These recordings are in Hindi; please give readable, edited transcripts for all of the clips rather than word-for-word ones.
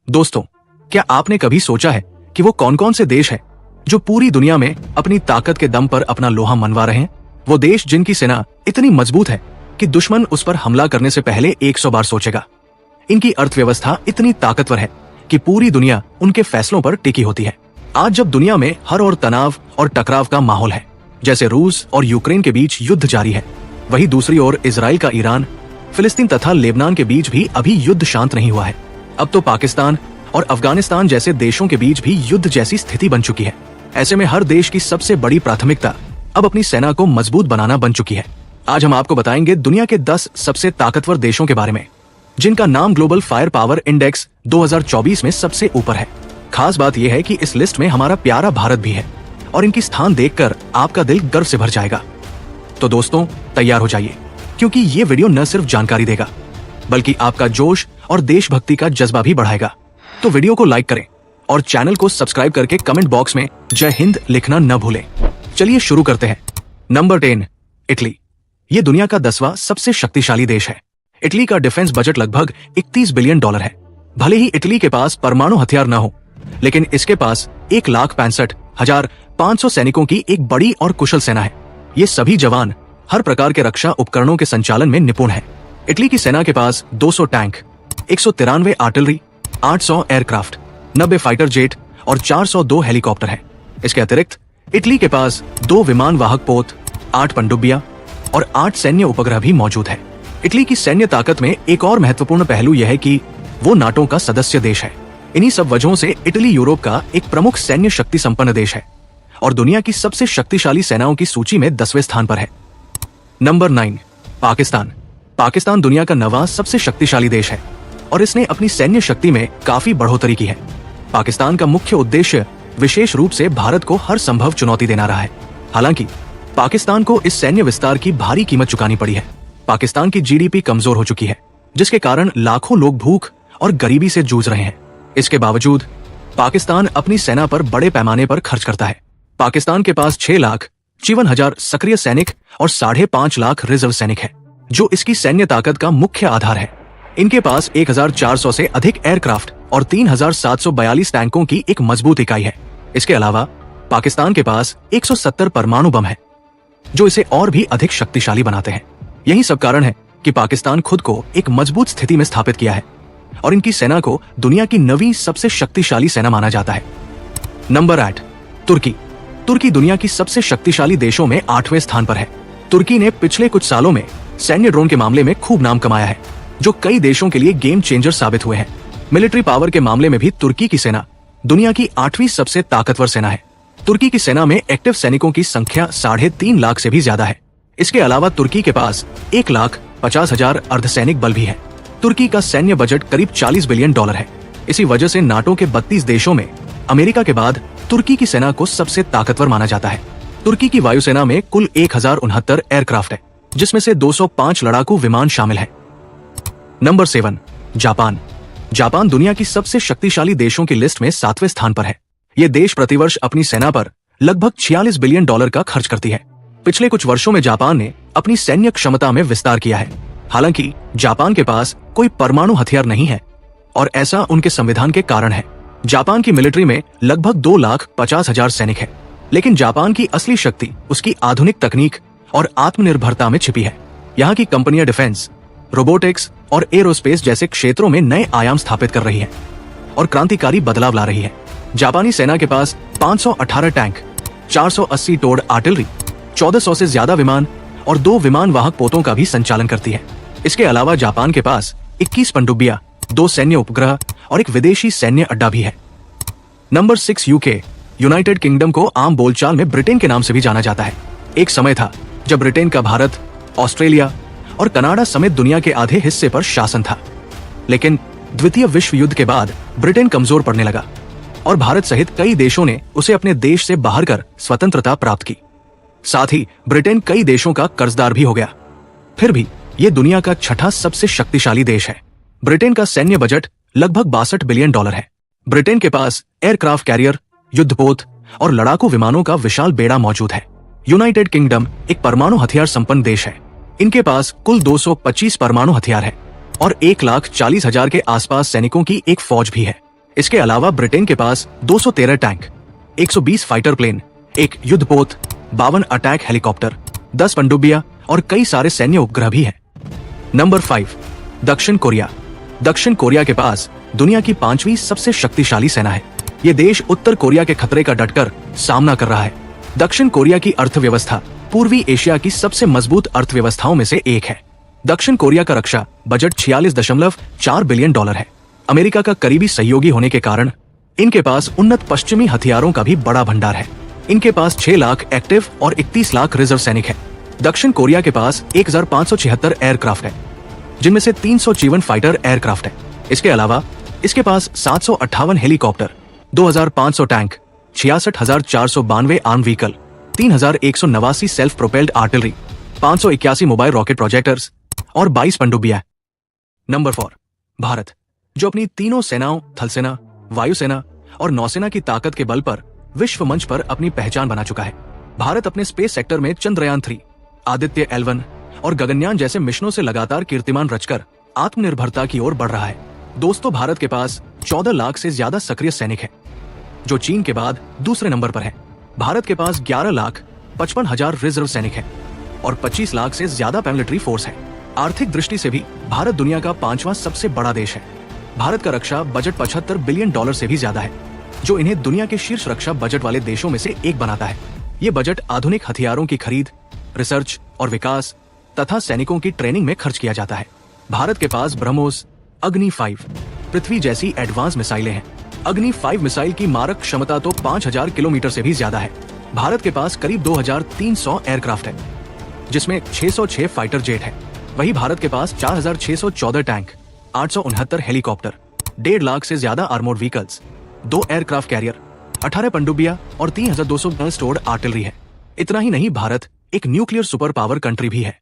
दोस्तों, क्या आपने कभी सोचा है कि वो कौन कौन से देश हैं जो पूरी दुनिया में अपनी ताकत के दम पर अपना लोहा मनवा रहे हैं? वो देश जिनकी सेना इतनी मजबूत है कि दुश्मन उस पर हमला करने से पहले 100 बार सोचेगा। इनकी अर्थव्यवस्था इतनी ताकतवर है कि पूरी दुनिया उनके फैसलों पर टिकी होती है। आज जब दुनिया में हर ओर तनाव और टकराव का माहौल है, जैसे रूस और यूक्रेन के बीच युद्ध जारी है, वहीं दूसरी ओर इजराइल का ईरान, फिलिस्तीन तथा लेबनान के बीच भी अभी युद्ध शांत नहीं हुआ है। अब तो पाकिस्तान और अफगानिस्तान जैसे देशों के बीच भी युद्ध जैसी स्थिति बन चुकी है। ऐसे में हर देश की सबसे बड़ी प्राथमिकता अब अपनी सेना को मजबूत बनाना बन चुकी है। आज हम आपको बताएंगे दुनिया के 10 सबसे ताकतवर देशों के बारे में, जिनका नाम ग्लोबल फायर पावर इंडेक्स 2024 में सबसे ऊपर है। खास बात यह है कि इस लिस्ट में हमारा प्यारा भारत भी है और इनकी स्थान देखकर आपका दिल गर्व से भर जाएगा। तो दोस्तों, तैयार हो जाइए, क्योंकि ये वीडियो न सिर्फ जानकारी देगा बल्कि आपका जोश और देशभक्ति का जज्बा भी बढ़ाएगा। तो वीडियो को लाइक करें और चैनल को सब्सक्राइब करके कमेंट बॉक्स में जय हिंद लिखना न भूलें। चलिए शुरू करते हैं। Number 10, Italy. ये दुनिया का 10वां सबसे शक्तिशाली देश है। इटली का डिफेंस बजट लगभग 31 बिलियन डॉलर है। भले ही इटली के पास परमाणु हथियार न हो, लेकिन इसके पास 1,65,500 सैनिकों की एक बड़ी और कुशल सेना है। ये सभी जवान हर प्रकार के रक्षा उपकरणों के संचालन में निपुण हैं। इटली की सेना के पास 200 tank, 193 artillery, 800 aircraft, 90 fighter jet और 402 हेलीकॉप्टर हैं। इसके अतिरिक्त इटली के पास 2 विमान वाहक पोत, 8 पनडुब्बियां और 8 सैन्य उपग्रह भी मौजूद है। इटली की सैन्य ताकत में एक और महत्वपूर्ण पहलू यह है कि वो नाटो का सदस्य देश है। इन्हीं सब वजहों से इटली यूरोप का एक प्रमुख सैन्य शक्ति संपन्न देश है और दुनिया की सबसे शक्तिशाली सेनाओं की सूची में 10वें स्थान पर है। नंबर 9, पाकिस्तान। पाकिस्तान दुनिया का 9वां सबसे शक्तिशाली देश है और इसने अपनी सैन्य शक्ति में काफी बढ़ोतरी की है। पाकिस्तान का मुख्य उद्देश्य विशेष रूप से भारत को हर संभव चुनौती देना रहा है। हालांकि पाकिस्तान को इस सैन्य विस्तार की भारी कीमत चुकानी पड़ी है। पाकिस्तान की जीडीपी कमजोर हो चुकी है, जिसके कारण लाखों लोग भूख और गरीबी से जूझ रहे हैं। इसके बावजूद पाकिस्तान अपनी सेना पर बड़े पैमाने पर खर्च करता है। पाकिस्तान के पास 6,55,000 सक्रिय सैनिक और 5.5 लाख रिजर्व सैनिक है, जो इसकी सैन्य ताकत का मुख्य आधार है। इनके पास 1,400 से अधिक एयरक्राफ्ट और 3,742 टैंकों की एक मजबूत इकाई है। इसके अलावा पाकिस्तान के पास 170 परमाणु बम है, जो इसे और भी अधिक शक्तिशाली बनाते हैं। यही सब कारण है कि पाकिस्तान खुद को एक मजबूत स्थिति में स्थापित किया है और इनकी सेना को दुनिया की 9वीं सबसे शक्तिशाली सेना माना जाता है। नंबर 8, तुर्की। तुर्की दुनिया की सबसे शक्तिशाली देशों में 8वें स्थान पर है। तुर्की ने पिछले कुछ सालों में सैन्य ड्रोन के मामले में खूब नाम कमाया है, जो कई देशों के लिए गेम चेंजर साबित हुए हैं। मिलिट्री पावर के मामले में भी तुर्की की सेना दुनिया की 8वीं सबसे ताकतवर सेना है। तुर्की की सेना में एक्टिव सैनिकों की संख्या 3.5 लाख से भी ज्यादा है। इसके अलावा तुर्की के पास 1,50,000 अर्धसैनिक बल भी है। तुर्की का सैन्य बजट करीब 40 बिलियन डॉलर है। इसी वजह से नाटो के 32 देशों में अमेरिका के बाद तुर्की की सेना को सबसे ताकतवर माना जाता है। तुर्की की वायुसेना में कुल 1,069 एयरक्राफ्ट है, जिसमें से 205 लड़ाकू विमान शामिल हैं। Number 7, Japan. जापान दुनिया की सबसे शक्तिशाली देशों की लिस्ट में 7वें स्थान पर है। ये देश प्रतिवर्ष अपनी सेना पर लगभग 46 बिलियन डॉलर का खर्च करती है। पिछले कुछ वर्षों में जापान ने अपनी सैन्य क्षमता में विस्तार किया है। हालांकि जापान के पास कोई परमाणु हथियार नहीं है और ऐसा उनके संविधान के कारण है। जापान की मिलिट्री में लगभग 2,50,000 सैनिक है, लेकिन जापान की असली शक्ति उसकी आधुनिक तकनीक और आत्मनिर्भरता में छिपी है। यहाँ की कंपनियां डिफेंस, रोबोटिक्स और एरोस्पेस जैसे क्षेत्रों में नए आयाम स्थापित कर रही है और क्रांतिकारी बदलाव ला रही है। जापानी सेना के पास 518 टैंक, 480 टोड आर्टिलरी, 1400 से ज्यादा विमान और 2 विमान वाहक पोतों का भी संचालन करती है। इसके अलावा जापान के पास 21 पनडुब्बियां, 2 सैन्य उपग्रह और एक विदेशी सैन्य अड्डा भी है। Number 6, UK. यूनाइटेड किंगडम को आम बोलचाल में ब्रिटेन के नाम से भी जाना जाता है। एक समय था जब ब्रिटेन का भारत, ऑस्ट्रेलिया और कनाडा समेत दुनिया के आधे हिस्से पर शासन था, लेकिन द्वितीय विश्व युद्ध के बाद ब्रिटेन कमजोर पड़ने लगा और भारत सहित कई देशों ने उसे अपने देश से बाहर कर स्वतंत्रता प्राप्त की। साथ ही ब्रिटेन कई देशों का कर्जदार भी हो गया। फिर भी ये दुनिया का 6ठा सबसे शक्तिशाली देश है। ब्रिटेन का सैन्य बजट लगभग 62 बिलियन डॉलर है। ब्रिटेन के पास एयरक्राफ्ट कैरियर, युद्धपोत और लड़ाकू विमानों का विशाल बेड़ा मौजूद है। यूनाइटेड किंगडम एक परमाणु हथियार संपन्न देश है। इनके पास कुल 225 परमाणु हथियार है और 1,40,000 के आसपास सैनिकों की एक फौज भी है। इसके अलावा ब्रिटेन के पास 213 टैंक, 120 फाइटर प्लेन, एक युद्धपोत, 52 अटैक हेलीकॉप्टर, 10 पनडुब्बियां और कई सारे सैन्य उपग्रह भी हैं। नंबर 5, दक्षिण कोरिया। दक्षिण कोरिया के पास दुनिया की 5वीं सबसे शक्तिशाली सेना है। ये देश उत्तर कोरिया के खतरे का डटकर सामना कर रहा है। दक्षिण कोरिया की अर्थव्यवस्था पूर्वी एशिया की सबसे मजबूत अर्थव्यवस्थाओं में से एक है। दक्षिण कोरिया का रक्षा बजट $46.4 बिलियन है। अमेरिका का करीबी सहयोगी होने के कारण इनके पास उन्नत पश्चिमी हथियारों का भी बड़ा भंडार है। इनके पास 6 लाख एक्टिव और 31 लाख रिजर्व सैनिक है। दक्षिण कोरिया के पास 1576 एयरक्राफ्ट है, जिनमें से 354 फाइटर एयरक्राफ्ट है। इसके अलावा इसके पास 758 helicopter, 2500 tank, 66,492 arm vehicle, 3189 self propelled artillery, 581 mobile rocket projectors और 22 पनडुब्बियां। नंबर 4, भारत, जो अपनी तीनों सेनाओं थलसेना, वायुसेना और नौसेना की ताकत के बल पर विश्व मंच पर अपनी पहचान बना चुका है। भारत अपने स्पेस सेक्टर में चंद्रयान 3, आदित्य L1 और गगनयान जैसे मिशनों से लगातार कीर्तिमान रचकर आत्मनिर्भरता की ओर बढ़ रहा है। दोस्तों, भारत के पास 14 लाख से ज्यादा सक्रिय सैनिक है, जो चीन के बाद दूसरे नंबर पर है। भारत के पास 11,55,000 रिजर्व सैनिक है और 25 लाख से ज्यादा पैरामिलिट्री फोर्स है। आर्थिक दृष्टि से भी भारत दुनिया का 5वां सबसे बड़ा देश है। भारत का रक्षा बजट $75 बिलियन से भी ज्यादा है, जो इन्हें दुनिया के शीर्ष रक्षा बजट वाले देशों में से एक बनाता है। ये बजट आधुनिक हथियारों की खरीद, रिसर्च और विकास तथा सैनिकों की ट्रेनिंग में खर्च किया जाता है। भारत के पास ब्रह्मोस, अग्नि 5 पृथ्वी जैसी एडवांस मिसाइलें हैं। अग्नि 5 मिसाइल की मारक क्षमता तो 5000 किलोमीटर से भी ज्यादा है। भारत के पास करीब 2300 एयरक्राफ्ट है, जिसमें 606 फाइटर जेट है। वहीं भारत के पास 4614 टैंक, 869 हेलीकॉप्टर, 1.5 लाख से ज्यादा आर्मोर्ड व्हीकल्स, 2 एयरक्राफ्ट कैरियर, 18 पनडुब्बियां और 3200 स्टोर्ड आर्टिलरी है। इतना ही नहीं, भारत एक न्यूक्लियर सुपर पावर कंट्री भी है।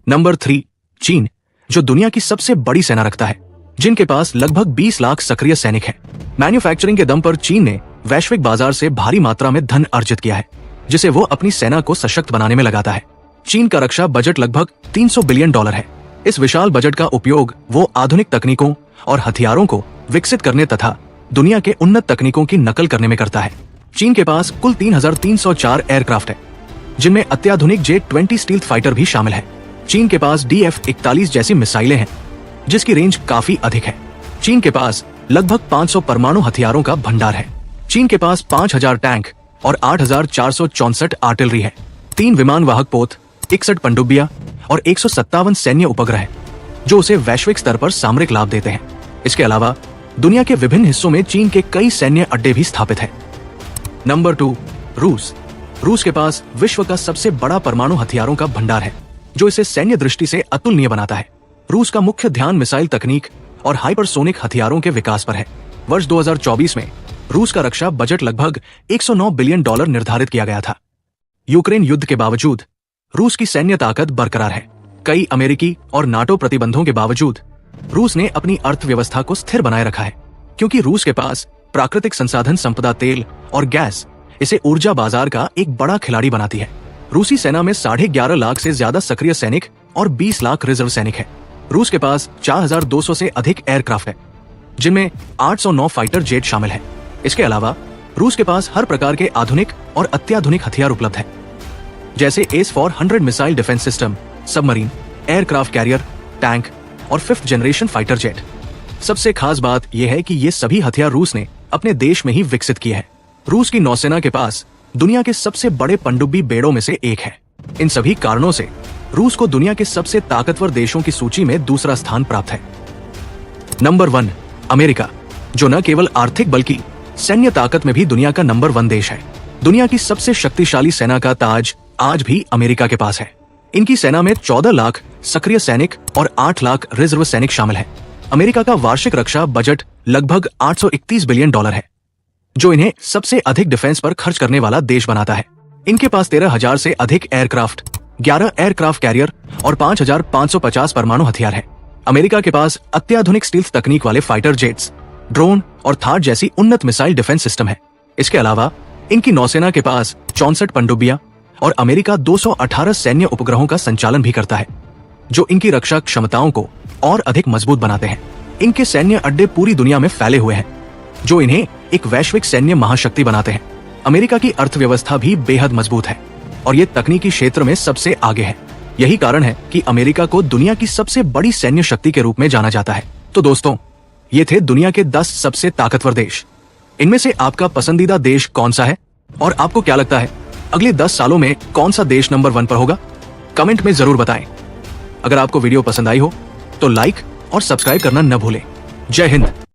नंबर 3, चीन, जो दुनिया की सबसे बड़ी सेना रखता है, जिनके पास लगभग 20 लाख सक्रिय सैनिक हैं। मैन्युफैक्चरिंग के दम पर चीन ने वैश्विक बाजार से भारी मात्रा में धन अर्जित किया है, जिसे वो अपनी सेना को सशक्त बनाने में लगाता है। चीन का रक्षा बजट लगभग $300 बिलियन है। इस विशाल बजट का उपयोग वो आधुनिक तकनीकों और हथियारों को विकसित करने तथा दुनिया के उन्नत तकनीकों की नकल करने में करता है। चीन के पास कुल 3304 एयरक्राफ्ट है, जिनमें अत्याधुनिक J-20 स्टील्थ फाइटर भी शामिल है। चीन के पास DF-41 जैसी मिसाइलें हैं, जिसकी रेंज काफी अधिक है। चीन के पास लगभग 500 परमाणु हथियारों का भंडार है। चीन के पास 5000 टैंक और 8464 आर्टिलरी है, 3 विमान वाहक पोत, 61 पनडुब्बियां और 157 सैन्य उपग्रह है, जो उसे वैश्विक स्तर पर सामरिक लाभ देते हैं। इसके अलावा दुनिया के विभिन्न हिस्सों में चीन के कई सैन्य अड्डे भी स्थापित है। नंबर 2, रूस। रूस के पास विश्व का सबसे बड़ा परमाणु हथियारों का भंडार है, जो इसे सैन्य दृष्टि से अतुलनीय बनाता है। रूस का मुख्य ध्यान मिसाइल तकनीक और हाइपरसोनिक हथियारों के विकास पर है। वर्ष 2024 में रूस का रक्षा बजट लगभग $109 बिलियन निर्धारित किया गया था। यूक्रेन युद्ध के बावजूद रूस की सैन्य ताकत बरकरार है। कई अमेरिकी और नाटो प्रतिबंधों के बावजूद रूस ने अपनी अर्थव्यवस्था को स्थिर बनाए रखा है, क्योंकि रूस के पास प्राकृतिक संसाधन संपदा तेल और गैस इसे ऊर्जा बाजार का एक बड़ा खिलाड़ी बनाती है। रूसी सेना में 11.5 लाख से ज्यादा सक्रिय सैनिक और 20 लाख रिजर्व सैनिक है। रूस के पास 4200 से अधिक एयरक्राफ्ट है, जिनमें 809 फाइटर जेट शामिल है। इसके अलावा रूस के पास हर प्रकार के आधुनिक और अत्याधुनिक हथियार उपलब्ध है, जैसे S-400 missile defence system, submarine, aircraft carrier, tank और 5th जनरेशन फाइटर जेट। सबसे खास बात यह है कि ये सभी हथियार रूस ने अपने देश में ही विकसित किए हैं। रूस की नौसेना के पास दुनिया के सबसे बड़े पनडुब्बी बेड़ों में से एक है। इन सभी कारणों से रूस को दुनिया के सबसे ताकतवर देशों की सूची में दूसरा स्थान प्राप्त है। नंबर 1, अमेरिका, जो न केवल आर्थिक बल्कि सैन्य ताकत में भी दुनिया का नंबर 1 देश है। दुनिया की सबसे शक्तिशाली सेना का ताज आज भी अमेरिका के पास है। इनकी सेना में 14 लाख सक्रिय सैनिक और 8 लाख रिजर्व सैनिक शामिल है। अमेरिका का वार्षिक रक्षा बजट लगभग $831 बिलियन है, जो इन्हें सबसे अधिक डिफेंस पर खर्च करने वाला देश बनाता है। इनके पास 13,000 से अधिक एयरक्राफ्ट, 11 एयरक्राफ्ट कैरियर और 5,550 परमाणु हथियार है। अमेरिका के पास अत्याधुनिक स्टील्थ तकनीक वाले फाइटर जेट्स, ड्रोन और थार जैसी उन्नत मिसाइल डिफेंस सिस्टम है। इसके अलावा इनकी नौसेना के पास 64 पनडुब्बियां और अमेरिका 218 सैन्य उपग्रहों का संचालन भी करता है, जो इनकी रक्षा क्षमताओं को और अधिक मजबूत बनाते हैं। इनके सैन्य अड्डे पूरी दुनिया में फैले हुए हैं। जो इन्हें एक वैश्विक सैन्य महाशक्ति बनाते हैं। अमेरिका की अर्थव्यवस्था भी बेहद मजबूत है और ये तकनीकी क्षेत्र में सबसे आगे है। यही कारण है कि अमेरिका को दुनिया की सबसे बड़ी सैन्य शक्ति के रूप में जाना जाता है। तो दोस्तों, ये थे दुनिया के 10 सबसे ताकतवर देश। इनमें से आपका पसंदीदा देश कौन सा है और आपको क्या लगता है अगले 10 सालों में कौन सा देश नंबर 1 पर होगा? कमेंट में जरूर बताएं। अगर आपको वीडियो पसंद आई हो तो लाइक और सब्सक्राइब करना न भूलें। जय हिंद।